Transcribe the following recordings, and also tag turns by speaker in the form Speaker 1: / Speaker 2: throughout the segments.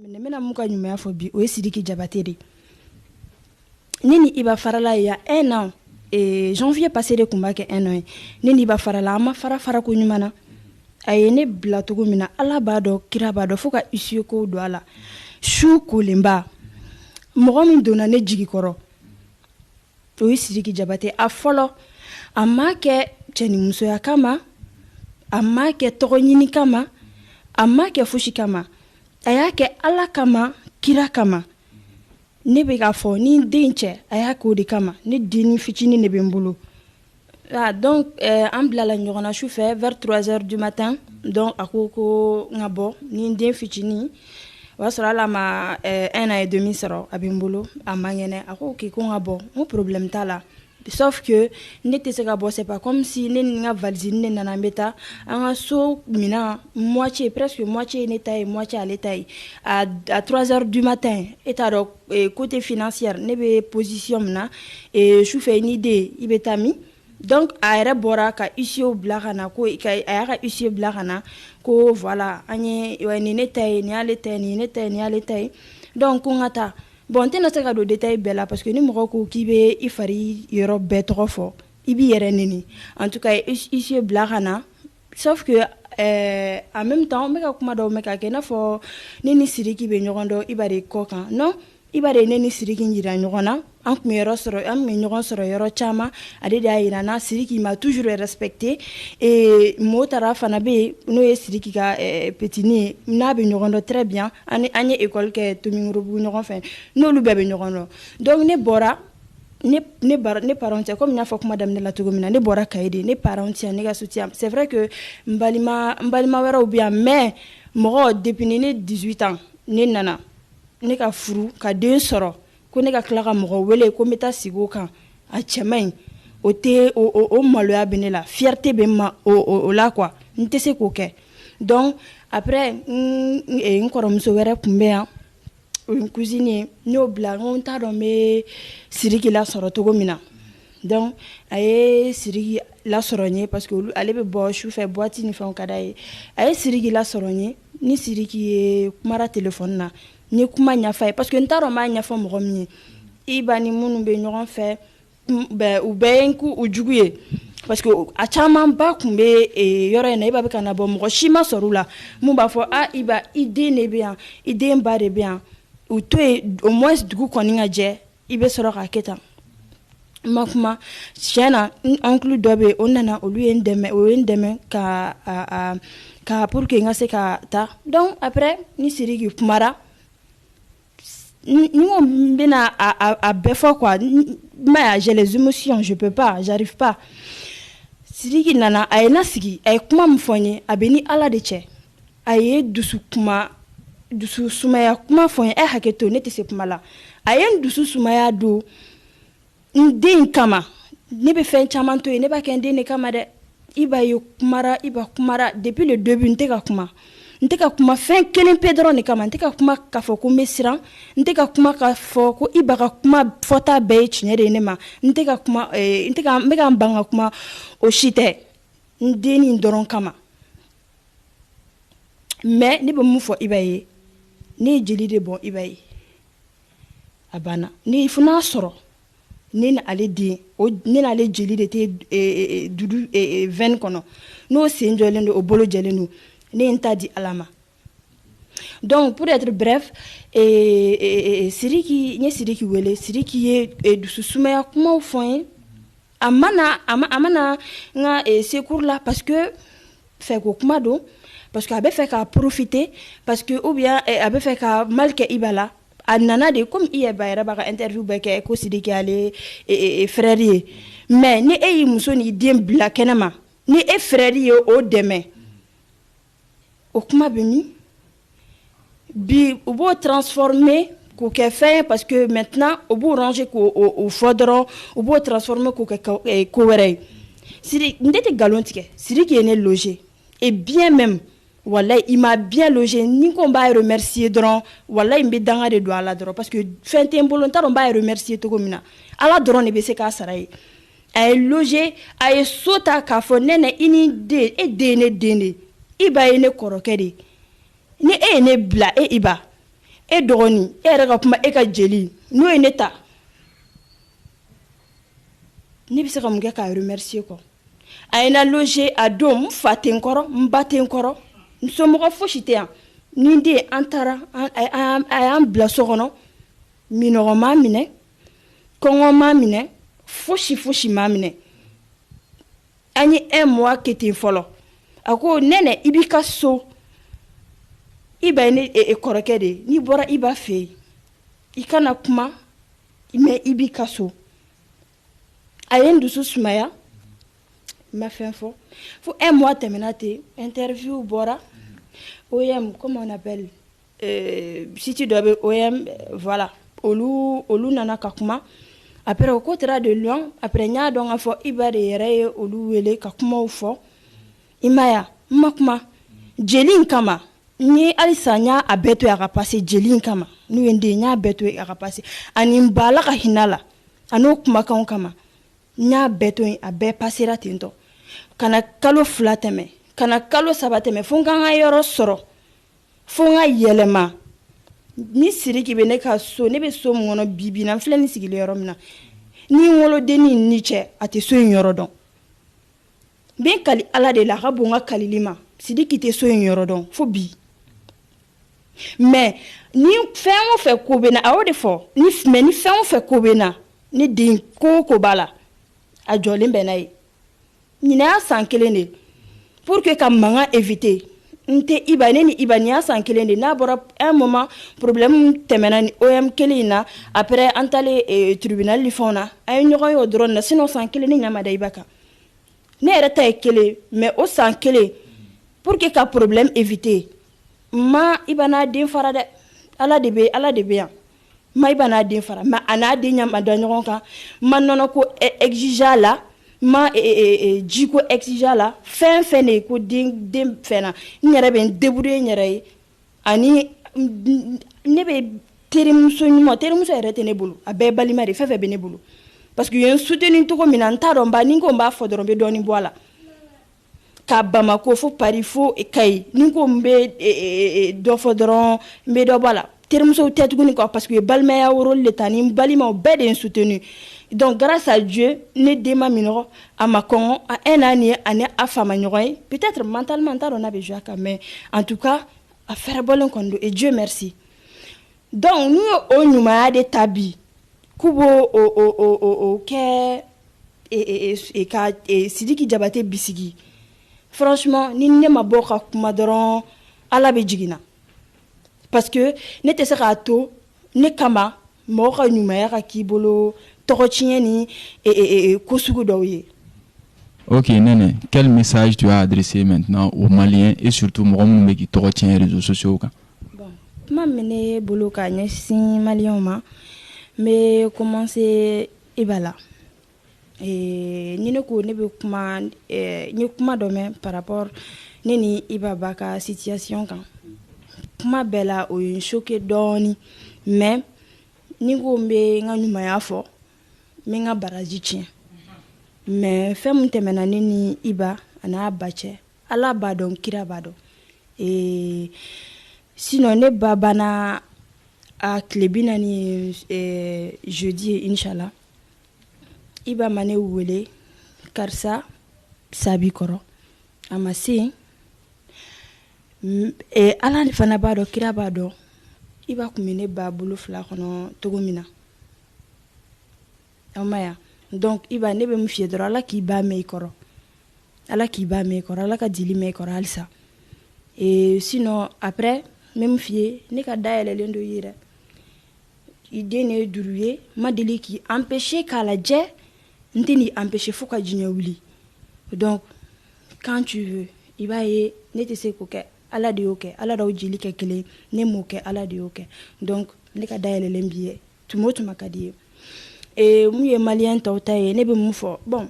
Speaker 1: Ne mena muka ɲumanya fɔ bi o ye Sidiki Diabaté de. Ne ni Iba farala il y a 1 an et janvier passé de kun b'a kɛ 1 an ye. Ne ni Iba farala an ma fara ko ɲuman na. A ye ne bila cogo min na Ala b'a dɔn kira b'a dɔn fo ka issue ko don a la. Su kolenba mɔgɔ min donna ne jigi kɔrɔ o ye Sidiki Diabaté a fɔlɔ a ma kɛ cɛnimusoya kama a ma kɛ tɔgɔ ɲini kama a ma kɛ fosi kama a y'a kɛ Ala kama kira kama ne bɛ k'a fɔ ni den cɛ a y'a k'o de kama ne den fitinin de bɛ n bolo donc an bilala ɲɔgɔn na su fɛ vers 3h du matin donc a ko n ka bɔ ni den fitinin o y'a sɔrɔ ala ma 1 an et demi sɔrɔ a bɛ n bolo a ma ŋɛnɛ a ko ok ko n ka bɔ n ko problème t'a la sauf que ne tɛ se ka bɔ c'est pas comme si ne ni n ka valise ne nana n bɛ taa an ka so minan moitié presque moitié ne ta ye moitié ale ta ye à 3h du matin e t'a dɔn côté financière ne bɛ position min na sufɛ ni den i bɛ taa min donc a yɛrɛ bɔra ka huissier bila ka na ko a y'a ka huissier bila ka na ko voilà an ye nin ne ta ye nin y'ale ta ye nin ne ta ye nin y'ale ta ye donc ko n ka taa bon n tɛna se ka don détail bɛɛ la parce que ni mɔgɔ ko k'i bɛ i fari yɔrɔ bɛɛ tɔgɔ fɔ i b'i yɛrɛ neni en tout cas huissier bila ka na sauf que en même temps n bɛ ka kuma dɔw mɛn ka kɛ i n'a fɔ ne ni Sidiki bɛ ɲɔgɔn dɔn Iba de kɔ kan non Iba de ne ni Sidiki jira ɲɔgɔn na an tun bɛ ɲɔgɔn sɔrɔ yɔrɔ caman ale de y'a yira n na Sidiki m'a toujours respecté et Motara fana bɛ yen n'o ye Sidiki ka petini ye n'a bɛ ɲɔgɔn dɔn très bien an ye école kɛ Tomingorobugu ɲɔgɔn fɛ n'olu bɛɛ bɛ ɲɔgɔn dɔn donc ne bɔra ne parents cɛ comme n y'a fɔ kuma daminɛ la cogo min na ne bɔra Kayi de ne parents cɛ ne ka soutien c'est vrai que n balima wɛrɛw bɛ yan mais mɔgɔ depuis ne 18 ans ne nana ne ka furu ka den sɔrɔ ko ne ka tila ka mɔgɔ wele ko n bɛ taa sigi o kan a cɛ man ɲi o tɛ o maloya bɛ ne la fierté bɛ n ma o la quoi n tɛ se k'o kɛ donc après n kɔrɔmuso wɛrɛ tun bɛ yan o ye n cousine ye n y'o bila n ko n t'a dɔn n bɛ Sidiki lasɔrɔ cogo min na donc a ye Sidiki lasɔrɔ n ye parce que ale bɛ bɔ sufɛ boîte ni fɛnw ka d'a ye a ye Sidiki lasɔrɔ n ye ni Sidiki ye kumara téléphone na ni kuma ɲɛfɔ ye parce que n t'a dɔn n b'a ɲɛfɔ mɔgɔ min ye Iba ni minnu bɛ ɲɔgɔn fɛ u bɛɛ ye u jugu ye parce que a caman ba tun bɛ yɔrɔ in na Iba bɛ ka na bɔ mɔgɔ si ma sɔrɔ u la mun b'a fɔ Iba i den de bɛ yan i den ba de bɛ yan u to yen au moins dugu kɔni ka jɛ i bɛ sɔrɔ k'a kɛ tan ma kuma tiɲɛ na n oncle dɔ bɛ yen o nana olu ye n dɛmɛ ka pour que n ka se ka taa donc après ni Sidiki kumara ni ko n bɛna a bɛɛ fɔ quoi j'ai les émotions je peux pas j'arrive pas Sidiki nana a ye na sigi a ye kuma min fɔ n ye a bɛ ni Ala de cɛ a ye dusu sumaya kuma fɔ n ye hakɛ to ne tɛ se kuma la a ye n dusu sumaya don n den kama ne bɛ fɛn caman to yen ne b'a kɛ n den de kama dɛ Iba kumara depuis le début n tɛ ka kuma fɛn kelen pe dɔrɔn de kama n tɛ ka kuma k'a fɔ ko n bɛ siran n tɛ ka kuma k'a fɔ ko Iba ka kuma fɔta bɛɛ ye tiɲɛ de ye ne ma n bɛ ka n ban ka kuma o si tɛ n den nin dɔrɔn kama mais ne bɛ mun fɔ Iba ye ne ye jeli de bɔn Iba ye a banna ne fana sɔrɔ ne n'ale den ne n'ale jeli de tɛ dudu 20 kɔnɔ n'o sen jɔlen don o bolo jɛlen don ne ye n ta di Ala ma donc pour être bref Sidiki n ye Sidiki wele Sidiki ye dusu sumaya kumaw fɔ n ye a mana n ka secours la parce que fɛko kuma don parce que a bɛ fɛ ka profiter parce que ou bien a bɛ fɛ ka mal kɛ Iba la a nana de comme i yɛrɛ b'a ka interview bɛɛ kɛ ko Sidiki ale frère ye mais ni e y'i muso n'i den bila kɛnɛma ni e frère ye o dɛmɛ o kuma bɛ min bi u b'o transformer k'o kɛ fɛn parce que maintenant u b'o ranger k'o fɔ dɔrɔn u b'o transformer k'o kɛ ko wɛrɛ ye Sidiki n tɛ nkalon tigɛ Sidiki ye ne loger et bien même wallahi il m'a bien logé ni ko n b'a remercier dɔrɔn wallahi n bɛ danga de don a la dɔrɔn parce que fɛn tɛ n bolo n t'a dɔn n b'a remercier cogo min na Ala dɔrɔn de bɛ se k'a sara ye a ye loger a ye so ta k'a fɔ nɛnɛ i ni den e den ye ne den de Iba ye ne kɔrɔkɛ de ni e ye ne bila Iba e dɔgɔni e yɛrɛ ka kuma e ka jeli n'o ye ne ta ne bɛ se ka mun kɛ k'a remercier quoi a ye na loger a don n fa tɛ n kɔrɔ n ba tɛ n kɔrɔ n somɔgɔ fosi tɛ yan ni n den an taara a y'an bila so kɔnɔ minɔgɔ m'a minɛ kɔngɔ m'a minɛ fosi m'a minɛ an ye 1 mois kɛ ten fɔlɔ a ko nɛnɛ i b'i ka so i ba ye ne kɔrɔkɛ de n'i bɔra i ba fɛ yen i kana kuma mais i b'i ka so a ye n dusu sumaya n ma fɛn fɔ fo 1 mois tɛmɛna ten interview bɔra OM comment on appelle site dɔ bɛ OM voilà olu nana ka kuma après o ko taara de loin après n y'a dɔn k'a fɔ Iba de yɛrɛ ye olu wele ka kumaw fɔ i ma ya n ma kuma jeli in kama ni halisa n y'a bɛɛ to yen a ka passé jeli in kama n'o ye n den n y'a bɛɛ to yen a ka passé ani n ba Ala ka hinɛ la a n'o kumakanw kama n y'a bɛɛ to yen a bɛɛ passera ten tɔ kana kalo 2 tɛmɛ kana kalo 3 tɛmɛ fo n ka n ka yɔrɔ sɔrɔ fo n ka yɛlɛma ni Siriki bɛ ne ka so ne bɛ so min kɔnɔ bi na n filɛ nin sigilen yɔrɔ min na ni n wolodenni ni cɛ a tɛ so in yɔrɔ dɔn n bɛ kali Ala de la a ka bon n ka kalili ma Sidiki tɛ so in yɔrɔ dɔn fo bi mais ni fɛn o fɛn ko bɛ na a y'o de fɔ mais ni fɛn o fɛn ko bɛ na ne den ko o ko b'a la a jɔlen bɛ n'a ye ɲinɛ y'a san 1 de pour que ka mankan éviter n tɛ Iba ne ni Iba nin y'a san 1 de n'a bɔra un moment problème tɛmɛna ni OM kelen in na après an taalen tribunal ni fɛnw na a ye ɲɔgɔn ye o dɔrɔn na sinon san 1 ne ɲɛ ma da Iba kan ne yɛrɛ ta ye 1 mais o san 1 pour que ka problème éviter ma Iba n'a den fara dɛ Ala de bɛ yan ma Iba n'a den fara mais a n'a den ɲɛ ma da ɲɔgɔn kan ma nɔnɔ ko exiger la ma jiko exiger la fɛn de ko den fɛn na n yɛrɛ bɛ n débrouiller n yɛrɛ ye ani ne bɛ terimuso yɛrɛ tɛ ne bolo a bɛɛ balima de fɛn bɛ ne bolo parce que u ye n soutenir cogo min na n t'a dɔn ni ko n b'a fɔ dɔrɔn n bɛ dɔɔnin bɔ a la ka Bamako fo Paris fo Kayi ni ko n bɛ dɔ fɔ dɔrɔn n bɛ dɔ bɔ a la terimusow tɛ tuguni quoi parce que u ye balimaya rôle de ta ni n balimaw bɛɛ de ye n soutenir donc grâce à Dieu ne den ma minɔgɔ a ma kɔngɔ a un an ye ani a fa ma ɲɔgɔn ye peut-être mentalement n t'a dɔn n'a bɛ jouer a kan mais en tout cas a fɛrɛ bɔlen kɔni don et Dieu merci donc n'u ye o ɲumanya de ta bi k'u b'o o kɛ ka Sidiki Jabate bisigi franchement ni ne ma bɔ ka kuma dɔrɔn Ala bɛ jigin na parce que ne tɛ se k'a to ne kama mɔgɔ ka ɲumanya ka k'i bolo tɔgɔtiɲɛ ni ko sugu dɔw ye.
Speaker 2: Ok Nene, quel message tu as adressé maintenant aux Maliens et surtout mɔgɔ minnu bɛ k'i tɔgɔtiɲɛ réseaux sociaux kan?
Speaker 1: Bon, kuma min bɛ ne bolo ka ɲɛsin Maliens ma n bɛ commencer Iba la ni ne ko ne bɛ kuma n ye kuma dɔ mɛn par rapport ne ni Iba ba ka situation kan kuma bɛɛ la o ye n choqué dɔɔni mais ni ko n bɛ n ka ɲumanya fɔ n bɛ n ka baraji tiɲɛ mais fɛn min tɛmɛna ne ni Iba a n'a ba cɛ Ala b'a dɔn kira b'a dɔn sinon ne ba banna a tile 40 jeudi ye inchallah Iba ma ne wele karisa sabi kɔrɔ a ma se Ala fana b'a dɔn kira b'a dɔn Iba kun bɛ ne ba bolo 2 kɔnɔ cogo min na aw ma ya donc Iba ne bɛ mun f'i ye dɔrɔn Ala k'i ba mɛn i kɔrɔ Ala k'i ba mɛn i kɔrɔ Ala ka dili mɛn i kɔrɔ halisa sinon après n bɛ mun f'i ye ne ka dayɛlɛlen don i ye dɛ i den ne ye 5 ye ma deli k'i empêcher k'a lajɛ n tɛ n'i empêcher fo ka diɲɛ wuli donc quand tu veux i b'a ye ne tɛ se k'o kɛ Ala de y'o kɛ Ala d'aw jeli kɛ kelen ne m'o kɛ Ala de y'o kɛ donc ne ka dayɛlɛlen b'i ye tuma o tuma ka di ye mun ye Malien tɔw ta ye ne bɛ mun fɔ bon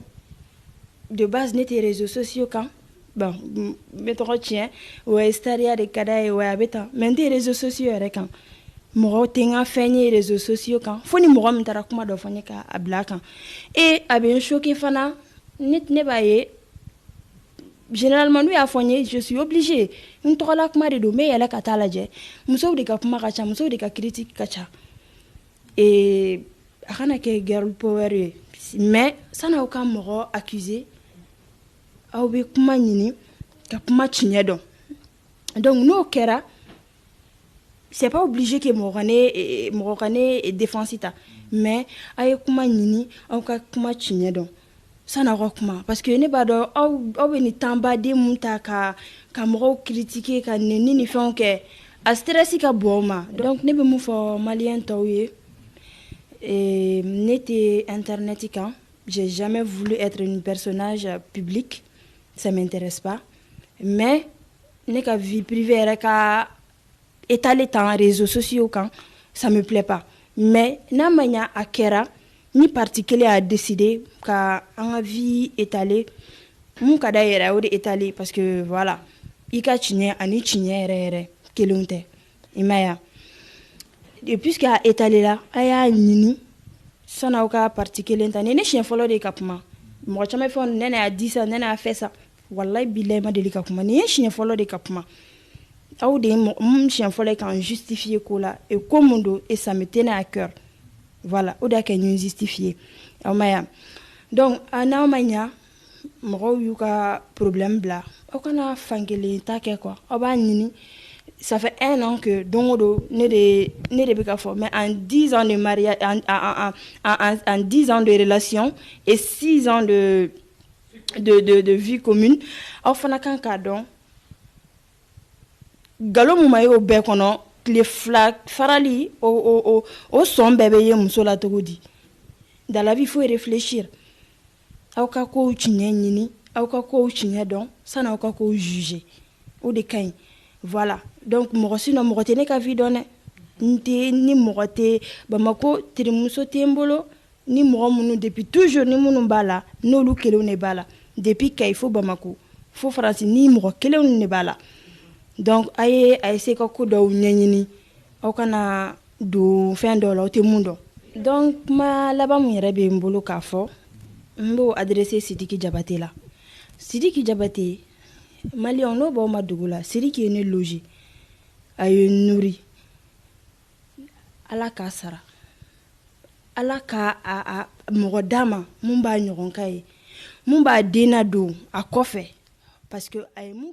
Speaker 1: de base ne tɛ réseaux sociaux kan bon n bɛ tɔgɔ tiɲɛ wa stariya de ka d'a ye wa a bɛ tan mais n tɛ réseaux sociaux yɛrɛ kan mɔgɔw tɛ n ka fɛn ye réseaux sociaux kan fo ni mɔgɔ min taara kuma dɔ fɔ n ye k'a bila a kan a bɛ n choqué fana ne b'a ye généralement n'u y'a fɔ n ye je suis obligée n n tɔgɔla kuma de don n bɛ yɛlɛ ka taa lajɛ musow de ka kuma ka ca musow de ka critique ka ca a kana kɛ girl power ye mais san'aw ka mɔgɔ accuser aw bɛ kuma ɲini ka kuma tiɲɛ dɔn donc n'o kɛra c'est pas obligé que mɔgɔ ka ne défense ta mais a ye kuma ɲini aw ka kuma tiɲɛ dɔn san'aw ka kuma parce que ne b'a dɔn aw bɛ nin tanbaden mun ta ka mɔgɔw critiquer ka ni fɛnw kɛ a stress ka bon ma donc ne bɛ mun fɔ malien tɔw ye ne tɛ internet kan j'ai jamais voulu être une personnage public ça m'intéresse pas mais ne ka vie privée yɛrɛ ka étaler tan réseaux sociaux kan ça me plaît pas mais n'a ma ɲa a kɛra ni parti kelen a décidé ka an ka vie étaler mun ka da yɛrɛ o de étaler parce que voilà i ka tiɲɛ ani tiɲɛ yɛrɛ kelenw tɛ i ma ya et puisque a étaler la a y'a ɲini san'aw ka parti kelen ta ni ne siɲɛ fɔlɔ de ka kuma mɔgɔ caman fɛn ne y'a di sa ne y'a fɛ sa wallahi billahi ma deli ka kuma ni ye siɲɛ fɔlɔ de ka kuma aw de ye siɲɛ fɔlɔ k'an justifier ko la et ko mun don et ça me tenait à cœur voilà o de y'a kɛ n ye justifier aw ma ya donc n'aw ma ɲa mɔgɔw y'u ka problème bila aw kana fankelen ta kɛ quoi aw b'a ɲini ça fait 1 an que don o don ne de bɛ ka fɔ mais en 10 ans de mariage en 10 ans de relation et 6 ans de vie commune aw fana kan k'a dɔn galo mun ma ye o bɛɛ kɔnɔ tile fila farali o sɔn bɛɛ bɛ ye muso la cogo di dans la vie il faut réfléchir aw ka kow tiɲɛ ɲini aw ka kow tiɲɛ dɔn san'aw ka kow juger o de ka ɲi voilà donc mɔgɔ tɛ ne ka vie dɔn dɛ ni mɔgɔ tɛ Bamako terimuso tɛ n bolo ni mɔgɔ minnu depuis toujours ni minnu b'a la n'olu kelenw de b'a la depuis Kayi fo Bamako fo Faransi ni mɔgɔ kelenw de b'a la donc a essayer ka ko dɔw ɲɛɲini aw kana don fɛn dɔw la aw tɛ mun dɔn donc kuma laban min yɛrɛ bɛ n bolo k'a fɔ n b'o adresser Sidiki Jabate la Sidiki Jabate maliyɛnw n'o b'aw ma dugu la Sidiki ye ne loger a ye n nourrir Ala k'a sara Ala ka mɔgɔ d'a ma mun b'a ɲɔgɔn ka ye mun b'a den nadon a kɔfɛ parce que a ye mun